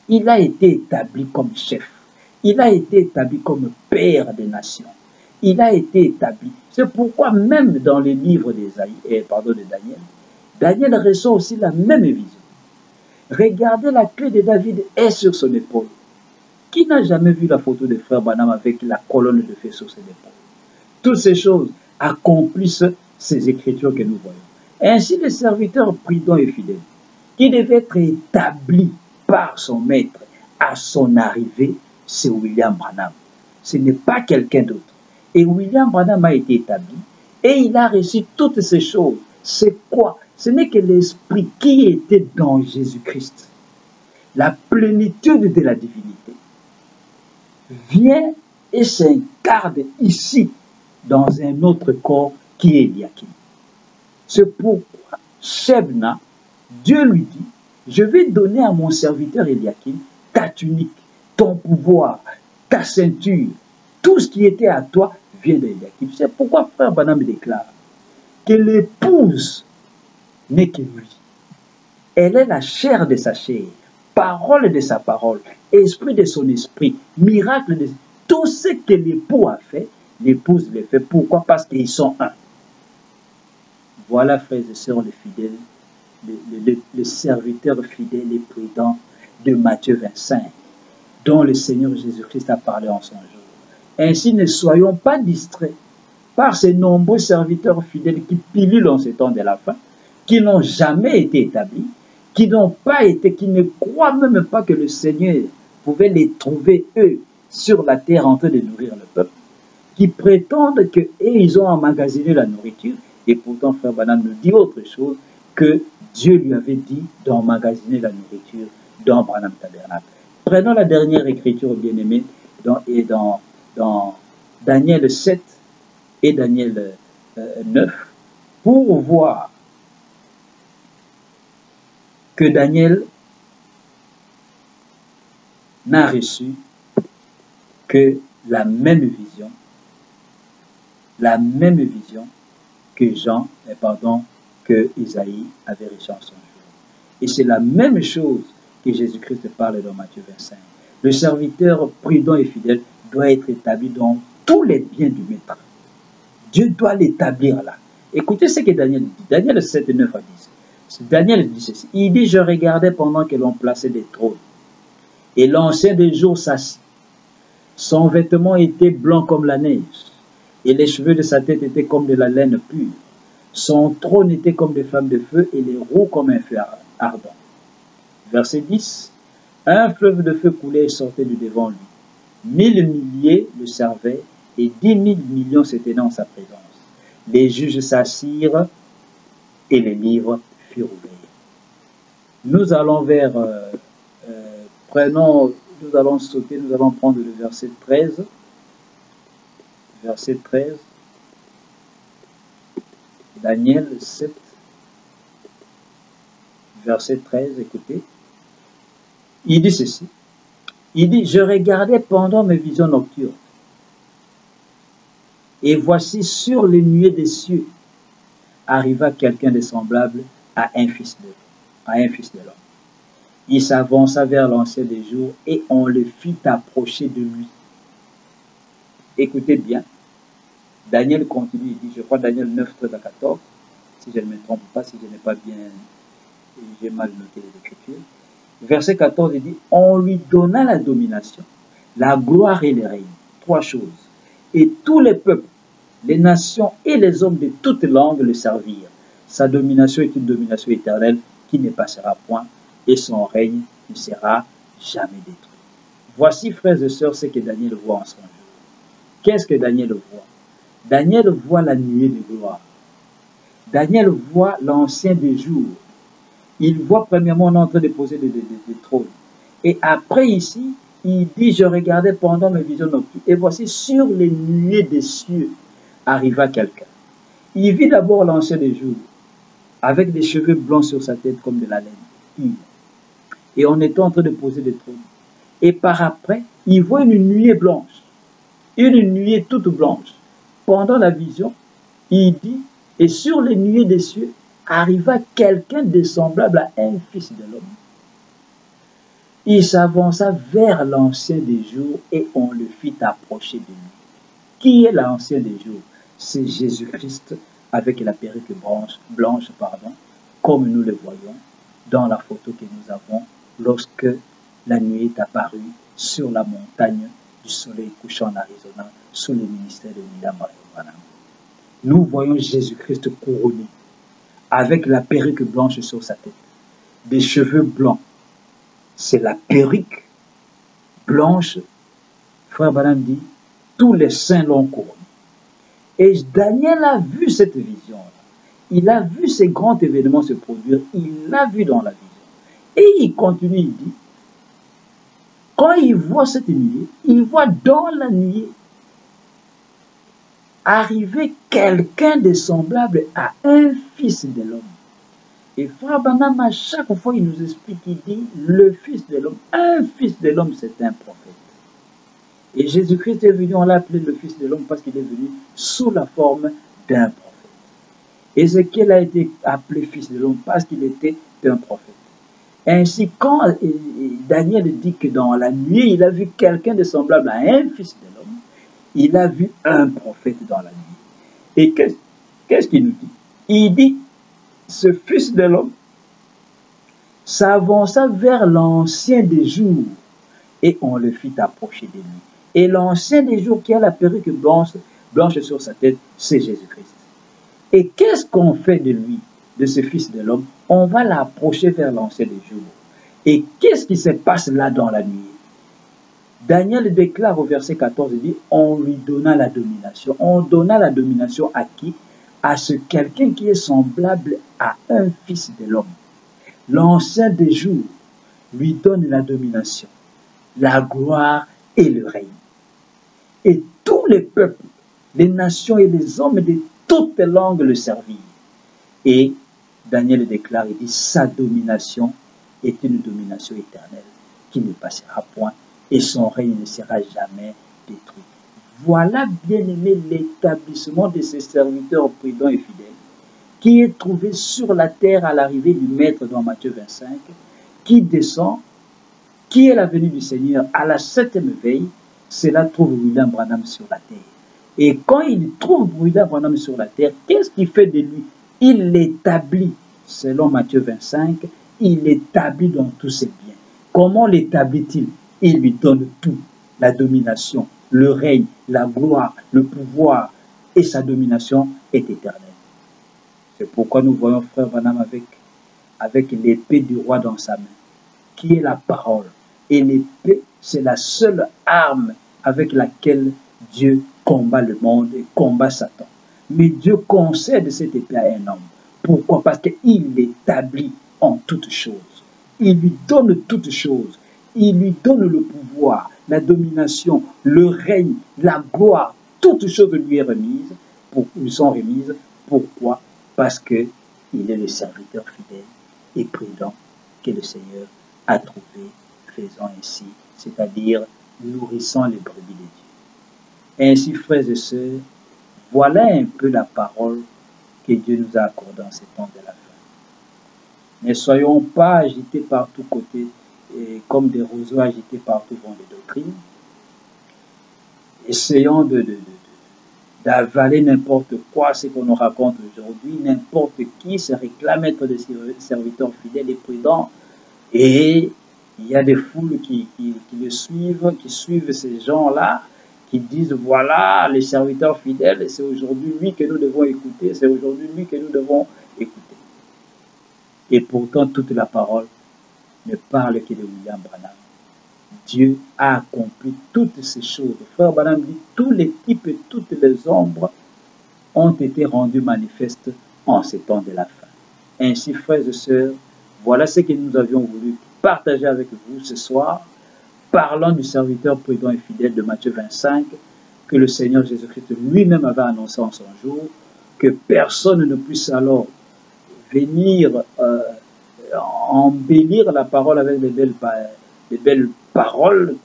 Il a été établi comme chef. Il a été établi comme père des nations. Il a été établi. C'est pourquoi même dans les livres de Daniel, Daniel ressent aussi la même vision. Regardez, la clé de David est sur son épaule. Qui n'a jamais vu la photo de frère Branham avec la colonne de feu sur ses épaules? Toutes ces choses accomplissent ces écritures que nous voyons. Ainsi, le serviteur prudent et fidèle, qui devait être établi par son maître à son arrivée, c'est William Branham. Ce n'est pas quelqu'un d'autre. Et William Branham a été établi et il a reçu toutes ces choses. C'est quoi? Ce n'est que l'esprit qui était dans Jésus-Christ. La plénitude de la divinité vient et s'incarne ici dans un autre corps qui est Eliakim. C'est pourquoi Shebna, Dieu lui dit, je vais donner à mon serviteur Eliakim ta tunique, ton pouvoir, ta ceinture, tout ce qui était à toi vient d'Eliakim. C'est pourquoi frère Branham déclare que l'épouse n'est que lui. Elle est la chair de sa chair, parole de sa parole, esprit de son esprit, miracle de tout ce que l'époux a fait, l'épouse le fait. Pourquoi? Parce qu'ils sont un. Voilà, frères et sœurs, les fidèles, le serviteur fidèle et prudent de Matthieu 25, dont le Seigneur Jésus-Christ a parlé en son jour. Ainsi, ne soyons pas distraits par ces nombreux serviteurs fidèles qui pilulent en ces temps de la fin, qui n'ont jamais été établis, qui n'ont pas été, qui ne croient même pas que le Seigneur pouvait les trouver, eux, sur la terre en train de nourrir le peuple, qui prétendent qu'ils ont emmagasiné la nourriture, et pourtant, frère Branham nous dit autre chose, que Dieu lui avait dit d'emmagasiner la nourriture dans Branham Tabernacle. Prenons la dernière écriture, bien-aimée, dans Daniel 7 et Daniel 9, pour voir que Daniel n'a reçu que la même vision que Jean, que Isaïe avait reçu en son jour. Et c'est la même chose que Jésus-Christ parle dans Matthieu 25. Le serviteur prudent et fidèle doit être établi dans tous les biens du maître. Dieu doit l'établir là. Écoutez ce que Daniel dit. Daniel 7, 9 à 10. Daniel dit ceci. Il dit, je regardais pendant que l'on plaçait des trônes. Et l'ancien des jours s'assit. Son vêtement était blanc comme la neige. Et les cheveux de sa tête étaient comme de la laine pure. Son trône était comme des flammes de feu et les roues comme un feu ardent. Verset 10. Un fleuve de feu coulait et sortait du devant lui. 1000 milliers le servaient et 10 000 millions se tenaient en sa présence. Les juges s'assirent et les livres furent ouverts. Nous allons nous allons sauter, nous allons prendre le verset 13. Verset 13. Daniel 7. Verset 13, écoutez. Il dit ceci. Il dit, je regardais pendant mes visions nocturnes. Et voici sur les nuées des cieux arriva quelqu'un de semblable à un fils de l'homme. Il s'avança vers l'ancien des jours et on le fit approcher de lui. Écoutez bien. Daniel continue, il dit, je crois Daniel 9, 13 à 14, si je ne me trompe pas, si je n'ai pas bien, j'ai mal noté les écritures. Verset 14, il dit, on lui donna la domination, la gloire et le règne. Trois choses. Et tous les peuples, les nations et les hommes de toutes langues le servirent. Sa domination est une domination éternelle qui ne passera point et son règne ne sera jamais détruit. Voici, frères et sœurs, ce que Daniel voit en son jour. Qu'est-ce que Daniel voit? Daniel voit la nuée de gloire. Daniel voit l'ancien des jours. Il voit premièrement on est en train de poser des trônes. Et après ici, il dit, je regardais pendant mes visions nocturnes. Et voici sur les nuées des cieux arriva quelqu'un. Il vit d'abord l'ancien des jours, avec des cheveux blancs sur sa tête comme de la laine. Et on était en train de poser des trônes. Et par après, il voit une nuée blanche. Une nuée toute blanche. Pendant la vision, il dit, et sur les nuées des cieux arriva quelqu'un de semblable à un fils de l'homme. Il s'avança vers l'ancien des jours et on le fit approcher de lui. Qui est l'ancien des jours? C'est Jésus-Christ avec la perruque blanche, comme nous le voyons dans la photo que nous avons lorsque la nuit est apparue sur la montagne du soleil couchant en Arizona sous le ministère de William Branham. Nous voyons Jésus-Christ couronné avec la perruque blanche sur sa tête, des cheveux blancs. C'est la perruque blanche. Frère Branham dit, tous les saints l'ont couronné. Et Daniel a vu cette vision-là. Il a vu ces grands événements se produire. Il l'a vu dans la vision. Et il continue, il dit, quand il voit cette nuée, il voit dans la nuée arriver quelqu'un de semblable à un fils de l'homme. Et Frère Branham, à chaque fois, il nous explique, il dit, le fils de l'homme, un fils de l'homme, c'est un prophète. Et Jésus-Christ est venu, on l'a appelé le fils de l'homme parce qu'il est venu sous la forme d'un prophète. Ézéchiel a été appelé fils de l'homme parce qu'il était un prophète. Ainsi, quand Daniel dit que dans la nuit, il a vu quelqu'un de semblable à un fils de l'homme, il a vu un prophète dans la nuit. Et qu'est-ce qu'il nous dit? Il dit, ce fils de l'homme s'avança vers l'ancien des jours et on le fit approcher de lui. Et l'ancien des jours qui a la perruque blanche sur sa tête, c'est Jésus-Christ. Et qu'est-ce qu'on fait de lui, de ce fils de l'homme? On va l'approcher vers l'ancien des jours. Et qu'est-ce qui se passe là dans la nuit? Daniel déclare au verset 14, il dit, on lui donna la domination. On donna la domination à qui? À ce quelqu'un qui est semblable à un fils de l'homme. L'ancien des jours lui donne la domination, la gloire et le règne. Et tous les peuples, les nations et les hommes de toutes les langues le servirent. Et Daniel déclare, il dit, sa domination est une domination éternelle qui ne passera point et son règne ne sera jamais détruit. Voilà, bien aimé, l'établissement de ces serviteurs prudents et fidèles qui est trouvé sur la terre à l'arrivée du Maître dans Matthieu 25, qui descend, qui est la venue du Seigneur à la 7e veille. Cela trouve William Branham sur la terre. Et quand il trouve William Branham sur la terre, qu'est-ce qu'il fait de lui? Il l'établit, selon Matthieu 25, il l'établit dans tous ses biens. Comment l'établit-il? Il lui donne tout, la domination, le règne, la gloire, le pouvoir, et sa domination est éternelle. C'est pourquoi nous voyons Frère Branham avec l'épée du roi dans sa main, qui est la parole. Et l'épée, c'est la seule arme avec laquelle Dieu combat le monde et combat Satan. Mais Dieu concède cette épée à un homme. Pourquoi? Parce qu'il l'établit en toutes choses. Il lui donne toutes choses. Il lui donne le pouvoir, la domination, le règne, la gloire. Toutes choses lui sont remises. Pourquoi? Parce qu'il est le serviteur fidèle et prudent que le Seigneur a trouvé, faisant ainsi, c'est-à-dire nourrissant les brebis de Dieu. Ainsi, frères et sœurs, voilà un peu la parole que Dieu nous a accordée en ces temps de la fin. Ne soyons pas agités par tous côtés, comme des roseaux agités par tout vent de doctrine. Essayons d'avaler n'importe quoi, ce qu'on nous raconte aujourd'hui. N'importe qui se réclame être des serviteurs fidèles et prudents. Et il y a des foules qui le suivent, qui suivent ces gens-là, qui disent, voilà, les serviteurs fidèles, c'est aujourd'hui lui que nous devons écouter, c'est aujourd'hui lui que nous devons écouter. Et pourtant, toute la parole ne parle que de William Branham. Dieu a accompli toutes ces choses. Frère Branham dit, tous les types et toutes les ombres ont été rendus manifestes en ces temps de la fin. Ainsi, frères et sœurs, voilà ce que nous avions voulu partager avec vous ce soir, parlant du serviteur prudent et fidèle de Matthieu 25, que le Seigneur Jésus-Christ lui-même avait annoncé en son jour, que personne ne puisse alors venir embellir la parole avec des belles paroles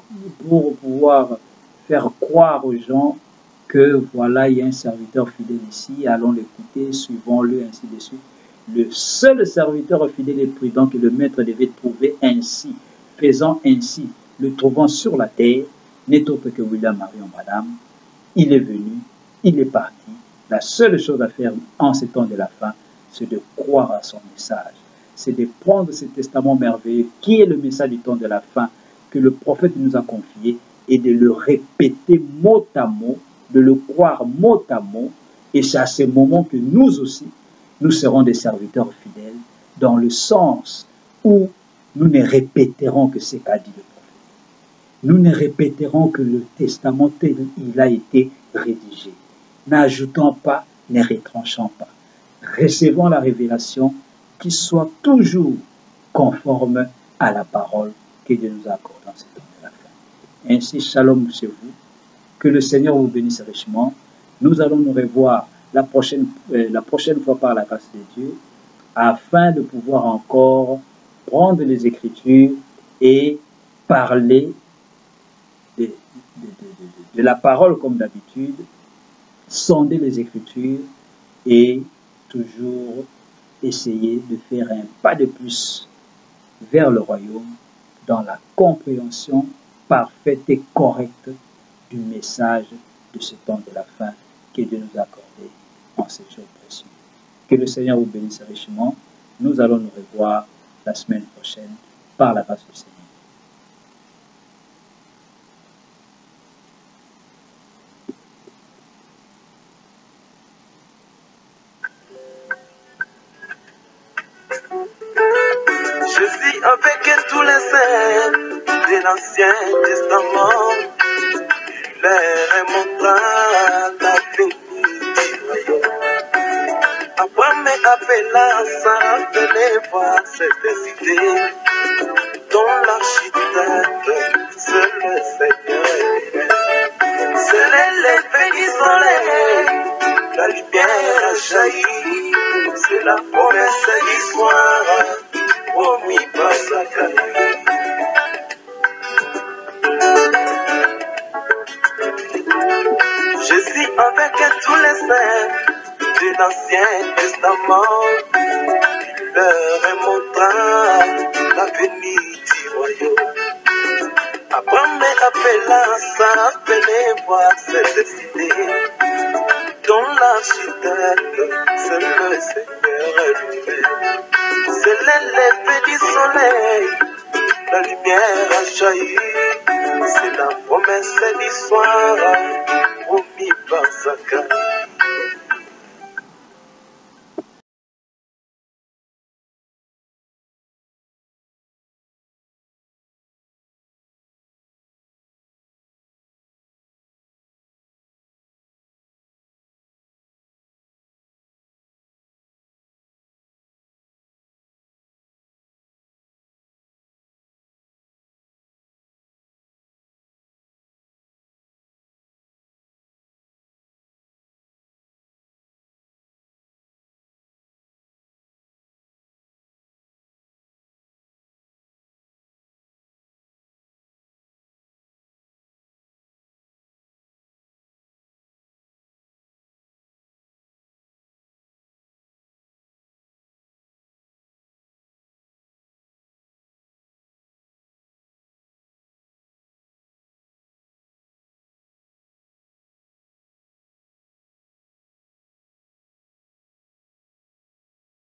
pour pouvoir faire croire aux gens que voilà, il y a un serviteur fidèle ici, allons l'écouter, suivons-le, ainsi de suite. Le seul serviteur fidèle et prudent que le maître devait trouver ainsi, faisant ainsi, le trouvant sur la terre, n'est autre que William Marion Branham. Il est venu, il est parti. La seule chose à faire en ces temps de la fin, c'est de croire à son message. C'est de prendre ce testament merveilleux qui est le message du temps de la fin que le prophète nous a confié et de le répéter mot à mot, de le croire mot à mot. Et c'est à ce moment que nous aussi, nous serons des serviteurs fidèles dans le sens où nous ne répéterons que ce qu'a dit le prophète. Nous ne répéterons que le testament tel qu'il a été rédigé. N'ajoutons pas, ne retranchons pas. Recevons la révélation qui soit toujours conforme à la parole que Dieu nous accorde dans ce temps de la fin. Ainsi, shalom chez vous. Que le Seigneur vous bénisse richement. Nous allons nous revoir la prochaine fois par la grâce de Dieu afin de pouvoir encore prendre les Écritures et parler de la parole comme d'habitude, sonder les Écritures et toujours essayer de faire un pas de plus vers le royaume dans la compréhension parfaite et correcte du message de ce temps de la fin que Dieu nous a accordé en ces jours précieux. Que le Seigneur vous bénisse richement. Nous allons nous revoir la semaine prochaine par la grâce du Seigneur. Je vis avec tous les saints de l'Ancien Testament. Il leur montra la venue. Abraham appela Sarah, venez voir cette idée dont l'architecte, c'est le Seigneur. C'est l'effet du soleil, la lumière a jailli, c'est la promesse du soir, promis par Zacharie. Jésus avec tous les saints de l'Ancien Testament, il leur montra l'avenir du royaume. Abraham appela Sarah, venez voir cette cité dont l'architecte, c'est le Seigneur lui-même. C'est l'effet du soleil, la lumière a jailli, c'est la promesse du soir, promis par Zacharie.